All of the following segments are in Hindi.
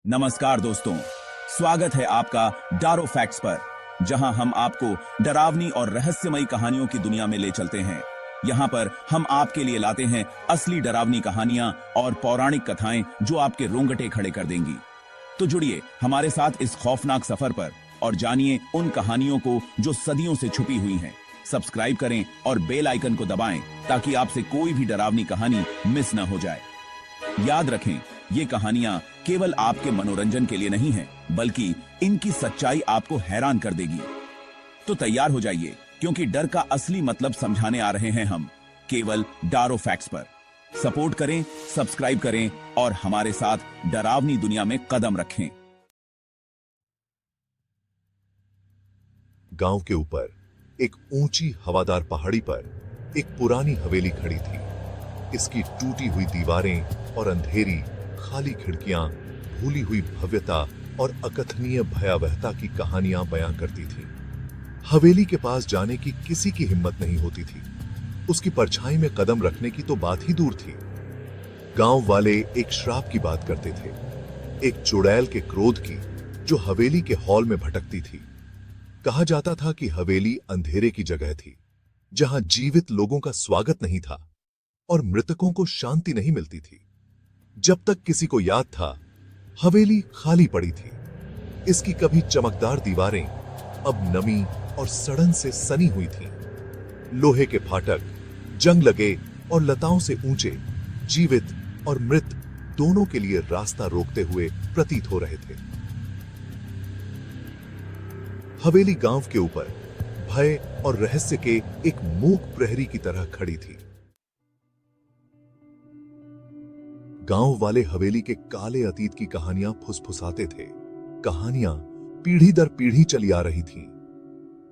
नमस्कार दोस्तों, स्वागत है आपका डारो फैक्ट्स पर, जहां हम आपको डरावनी और रहस्यमयी कहानियों की दुनिया में ले चलते हैं। यहां पर हम आपके लिए लाते हैं असली डरावनी कहानियां और पौराणिक कथाएं जो आपके रोंगटे खड़े कर देंगी। तो जुड़िए हमारे साथ इस खौफनाक सफर पर और जानिए उन कहानियों को जो सदियों से छुपी हुई हैं। सब्सक्राइब करें और बेल आइकन को दबाएं ताकि आपसे कोई भी डरावनी कहानी मिस न हो जाए। याद रखें, ये कहानियां केवल आपके मनोरंजन के लिए नहीं हैं, बल्कि इनकी सच्चाई आपको हैरान कर देगी। तो तैयार हो जाइए, क्योंकि डर का असली मतलब समझाने आ रहे हैं हम, केवल डारो फैक्ट्स पर। सपोर्ट करें, सब्सक्राइब करें और हमारे साथ डरावनी दुनिया में कदम रखें। गांव के ऊपर एक ऊंची हवादार पहाड़ी पर एक पुरानी हवेली खड़ी थी। इसकी टूटी हुई दीवारें और अंधेरी खाली खिड़कियां भूली हुई भव्यता और अकथनीय भयावहता की कहानियां बयां करती थी। हवेली के पास जाने की किसी की हिम्मत नहीं होती थी। उसकी परछाई में कदम रखने की तो बात ही दूर थी। गांव वाले एक श्राप की बात करते थे, एक चुड़ैल के क्रोध की जो हवेली के हॉल में भटकती थी। कहा जाता था कि हवेली अंधेरे की जगह थी, जहां जीवित लोगों का स्वागत नहीं था और मृतकों को शांति नहीं मिलती थी। जब तक किसी को याद था, हवेली खाली पड़ी थी। इसकी कभी चमकदार दीवारें अब नमी और सड़न से सनी हुई थीं। लोहे के फाटक जंग लगे और लताओं से ऊंचे, जीवित और मृत दोनों के लिए रास्ता रोकते हुए प्रतीत हो रहे थे। हवेली गांव के ऊपर भय और रहस्य के एक मूक प्रहरी की तरह खड़ी थी। गांव वाले हवेली के काले अतीत की कहानियां फुसफुसाते थे। कहानियां पीढ़ी दर पीढ़ी चली आ रही थीं।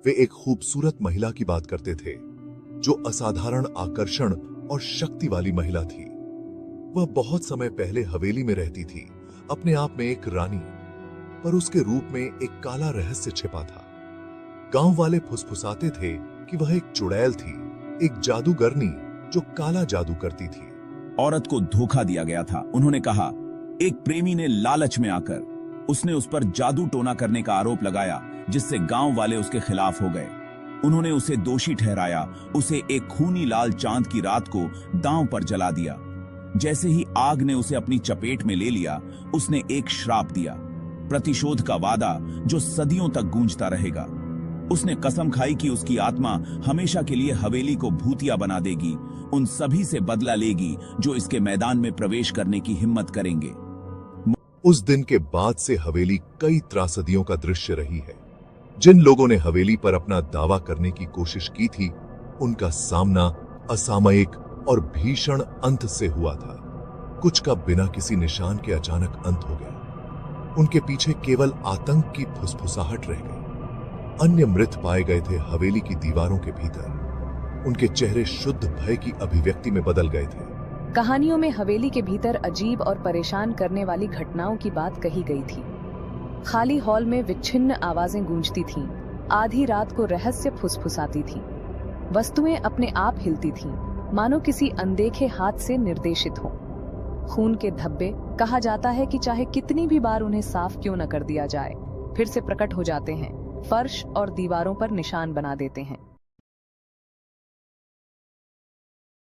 वे एक खूबसूरत महिला की बात करते थे, जो असाधारण आकर्षण और शक्ति वाली महिला थी। वह बहुत समय पहले हवेली में रहती थी, अपने आप में एक रानी, पर उसके रूप में एक काला रहस्य छिपा था। गांव वाले फुसफुसाते थे कि वह एक चुड़ैल थी, एक जादूगरनी जो काला जादू करती थी। औरत को धोखा दिया गया था, उन्होंने कहा। एक प्रेमी ने लालच में आकर उसने उस पर जादू टोना करने का आरोप लगाया, जिससे गांव वाले उसके खिलाफ हो गए। उन्होंने उसे दोषी ठहराया, उसे एक खूनी लाल चांद की रात को दांव पर जला दिया। जैसे ही आग ने उसे अपनी चपेट में ले लिया, उसने एक श्राप दिया, प्रतिशोध का वादा जो सदियों तक गूंजता रहेगा। उसने कसम खाई कि उसकी आत्मा हमेशा के लिए हवेली को भूतिया बना देगी, उन सभी से बदला लेगी जो इसके मैदान में प्रवेश करने की हिम्मत करेंगे। उस दिन के बाद से हवेली कई त्रासदियों का दृश्य रही है। जिन लोगों ने हवेली पर अपना दावा करने की कोशिश की थी, उनका सामना असामयिक और भीषण अंत से हुआ था। कुछ का बिना किसी निशान के अचानक अंत हो गया। उनके पीछे केवल आतंक की फुसफुसाहट रह गई। अन्य मृत पाए गए थे हवेली की दीवारों के भीतर। उनके चेहरे शुद्ध भय की अभिव्यक्ति में बदल गए थे। कहानियों में हवेली के भीतर अजीब और परेशान करने वाली घटनाओं की बात कही गई थी। खाली हॉल में विच्छिन्न आवाजें गूंजती थीं, आधी रात को रहस्य फुसफुसाती थीं। वस्तुएं अपने आप हिलती थीं, मानो किसी अनदेखे हाथ से निर्देशित हो। खून के धब्बे, कहा जाता है कि चाहे कितनी भी बार उन्हें साफ क्यों न कर दिया जाए, फिर से प्रकट हो जाते हैं, फर्श और दीवारों पर निशान बना देते हैं।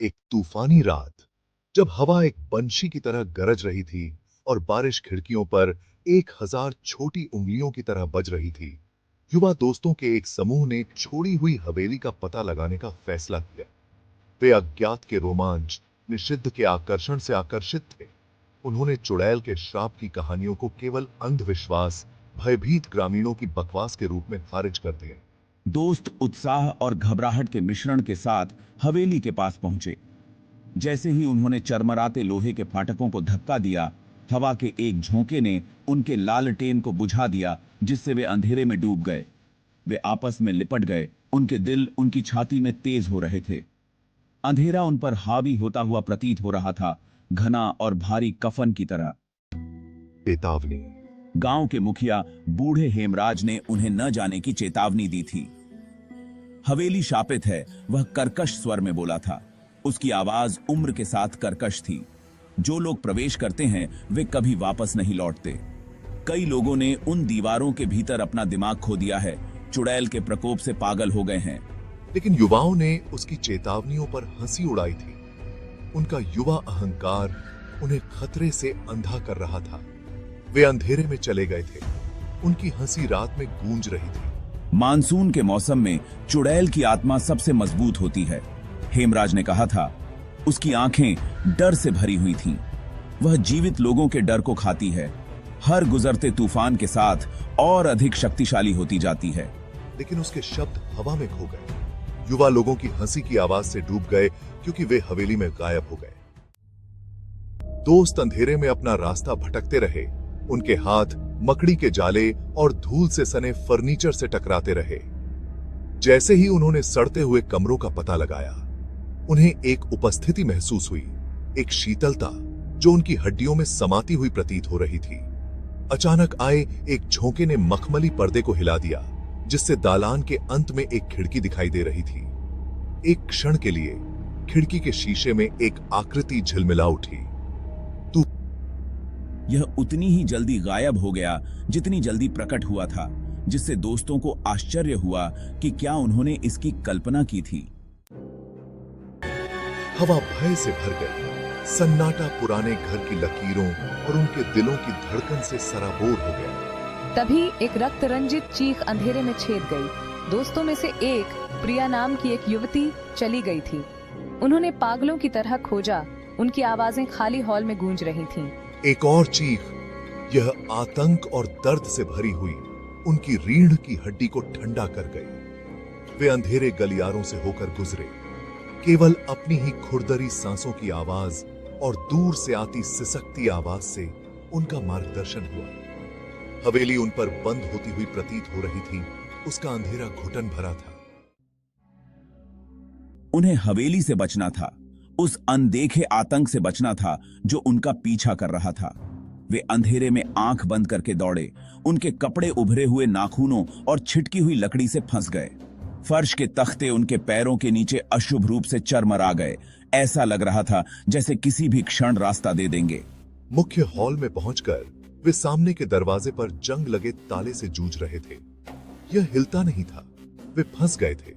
एक तूफानी रात, जब हवा एक बंशी की तरह गरज रही थी और बारिश खिड़कियों पर 1000 छोटी उंगलियों की तरह बज रही थी, युवा दोस्तों के एक समूह ने छोड़ी हुई हवेली का पता लगाने का फैसला किया। वे अज्ञात के रोमांच, निषिद्ध के आकर्षण से आकर्षित थे। उन्होंने चुड़ैल के श्राप की कहानियों को केवल अंधविश्वास, भयभीत ग्रामीणों की बकवास के रूप में खारिज कर दिया। दोस्त उत्साह और घबराहट के मिश्रण के साथ हवेली के पास पहुंचे। जैसे ही उन्होंने चरमराते लोहे के फाटकों को धक्का दिया, हवा के एक झोंके ने उनके लालटेन को बुझा दिया, जिससे वे अंधेरे में डूब गए। वे आपस में लिपट गए, उनके दिल उनकी छाती में तेज हो रहे थे। अंधेरा उन पर हावी होता हुआ प्रतीत हो रहा था, घना और भारी कफन की तरह। चेतावनी। गांव के मुखिया बूढ़े हेमराज ने उन्हें न जाने की चेतावनी दी थी। हवेली शापित है, वह कर्कश स्वर में बोला था। उसकी आवाज उम्र के साथ कर्कश थी। जो लोग प्रवेश करते हैं वे कभी वापस नहीं लौटते। कई लोगों ने उन दीवारों के भीतर अपना दिमाग खो दिया है, चुड़ैल के प्रकोप से पागल हो गए हैं। लेकिन युवाओं ने उसकी चेतावनियों पर हंसी उड़ाई थी। उनका युवा अहंकार उन्हें खतरे से अंधा कर रहा था। वे अंधेरे में चले गए थे। उनकी हंसी रात में गूंज रही थी। मानसून के मौसम में चुड़ैल की आत्मा सबसे मजबूत होती है, हेमराज ने कहा था। उसकी आंखें डर से भरी हुई थीं। वह जीवित लोगों के डर को खाती है, हर गुजरते तूफान के साथ और अधिक शक्तिशाली होती जाती है। लेकिन उसके शब्द हवा में खो गए। युवा लोगों की हंसी की आवाज से डूब गए क्योंकि वे हवेली में गायब हो गए। दोस्त अंधेरे में अपना रास्ता भटकते रहे। उनके हाथ मकड़ी के जाले और धूल से सने फर्नीचर से टकराते रहे। जैसे ही उन्होंने सड़ते हुए कमरों का पता लगाया, उन्हें एक उपस्थिति महसूस हुई, एक शीतलता जो उनकी हड्डियों में समाती हुई प्रतीत हो रही थी। अचानक आए एक झोंके ने मखमली पर्दे को हिला दिया, जिससे दालान के अंत में एक खिड़की दिखाई दे रही थी। एक क्षण के लिए खिड़की के शीशे में एक आकृति झिलमिला उठी। यह उतनी ही जल्दी गायब हो गया जितनी जल्दी प्रकट हुआ था, जिससे दोस्तों को आश्चर्य हुआ कि क्या उन्होंने इसकी कल्पना की थी। हवा भय से भर गई। सन्नाटा पुराने घर की लकीरों और उनके दिलों की धड़कन से सराबोर हो गया। तभी एक रक्त रंजित चीख अंधेरे में छेद गई। दोस्तों में से एक, प्रिया नाम की एक युवती, चली गई थी। उन्होंने पागलों की तरह खोजा। उनकी आवाजें खाली हॉल में गूंज रही थीं। एक और चीख, यह आतंक और दर्द से भरी हुई, उनकी रीढ़ की हड्डी को ठंडा कर गई। वे अंधेरे गलियारों से होकर गुजरे। केवल अपनी ही खुरदरी सांसों की आवाज और दूर से आती सिसकती आवाज से उनका मार्गदर्शन हुआ। हवेली उन पर बंद होती हुई प्रतीत हो रही थी। उसका अंधेरा घुटन भरा था। उन्हें हवेली से बचना था, उस अनदेखे आतंक से बचना था जो उनका पीछा कर रहा था। वे अंधेरे में आंख बंद करके दौड़े। उनके कपड़े उभरे हुए नाखूनों और छिटकी हुई लकड़ी से फंस गए। फर्श के तख्ते उनके पैरों के नीचे अशुभ रूप से चरमरा गए। ऐसा लग रहा था जैसे किसी भी क्षण रास्ता दे देंगे। मुख्य हॉल में पहुंचकर वे सामने के दरवाजे पर जंग लगे ताले से जूझ रहे थे। यह हिलता नहीं था। वे फंस गए थे।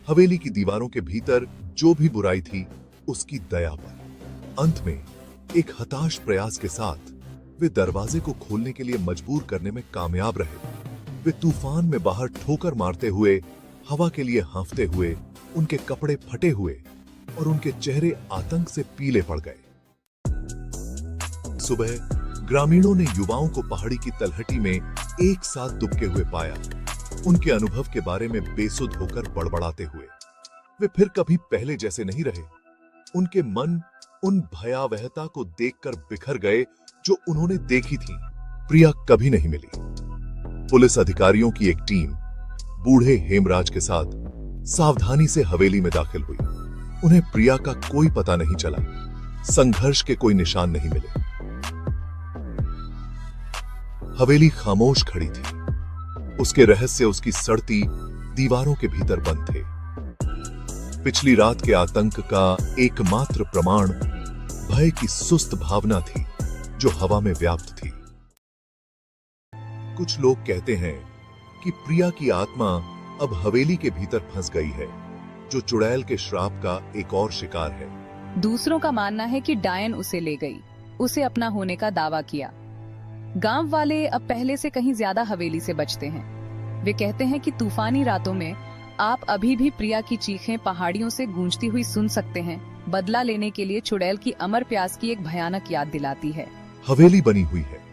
हवेली की दीवारों के भीतर जो भी बुराई थी, उसकी दया पर। अंत में एक हताश प्रयास के साथ वे दरवाजे को खोलने के लिए मजबूर करने में कामयाब रहे। वे तूफान में बाहर ठोकर मारते हुए, हवा के लिए हाँफते हुए, उनके कपड़े फटे हुए और उनके चेहरे आतंक से पीले पड़ गए। सुबह ग्रामीणों ने युवाओं को पहाड़ी की तलहटी में एक साथ दुबके हुए पाया, उनके अनुभव के बारे में बेसुध होकर बड़बड़ाते हुए। वे फिर कभी पहले जैसे नहीं रहे। उनके मन उन भयावहता को देखकर बिखर गए जो उन्होंने देखी थी। प्रिया कभी नहीं मिली। पुलिस अधिकारियों की एक टीम बूढ़े हेमराज के साथ सावधानी से हवेली में दाखिल हुई। उन्हें प्रिया का कोई पता नहीं चला। संघर्ष के कोई निशान नहीं मिले। हवेली खामोश खड़ी थी। उसके रहस्य उसकी सड़ती दीवारों के भीतर बंद थे। पिछली रात के आतंक का एकमात्र प्रमाण भय की सुस्त भावना थी जो हवा में व्याप्त थी। कुछ लोग कहते हैं कि प्रिया की आत्मा अब हवेली के भीतर फंस गई है, जो चुड़ैल के श्राप का एक और शिकार है। दूसरों का मानना है कि डायन उसे ले गई, उसे अपना होने का दावा किया। गांव वाले अब पहले से कहीं ज्यादा हवेली से बचते हैं। वे कहते हैं कि तूफानी रातों में आप अभी भी प्रिया की चीखें पहाड़ियों से गूंजती हुई सुन सकते हैं। बदला लेने के लिए चुड़ैल की अमर प्यास की एक भयानक याद दिलाती है। हवेली बनी हुई है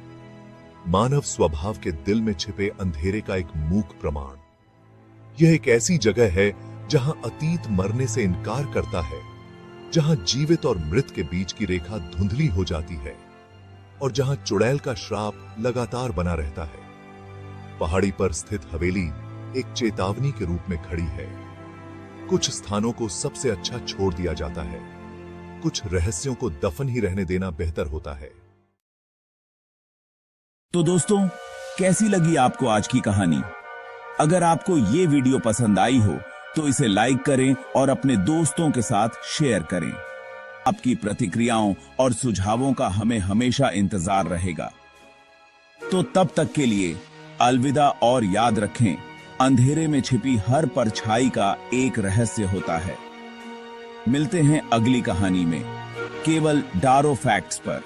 मानव स्वभाव के दिल में छिपे अंधेरे का एक मूक प्रमाण। यह एक ऐसी जगह है जहां अतीत मरने से इनकार करता है, जहां जीवित और मृत के बीच की रेखा धुंधली हो जाती है और जहां चुड़ैल का श्राप लगातार बना रहता है। पहाड़ी पर स्थित हवेली एक चेतावनी के रूप में खड़ी है। कुछ स्थानों को सबसे अच्छा छोड़ दिया जाता है, कुछ रहस्यों को दफन ही रहने देना बेहतर होता है। तो दोस्तों, कैसी लगी आपको आज की कहानी? अगर आपको ये वीडियो पसंद आई हो तो इसे लाइक करें और अपने दोस्तों के साथ शेयर करें। आपकी प्रतिक्रियाओं और सुझावों का हमें हमेशा इंतजार रहेगा। तो तब तक के लिए अलविदा, और याद रखें, अंधेरे में छिपी हर परछाई का एक रहस्य होता है। मिलते हैं अगली कहानी में, केवल डारो फैक्ट्स पर।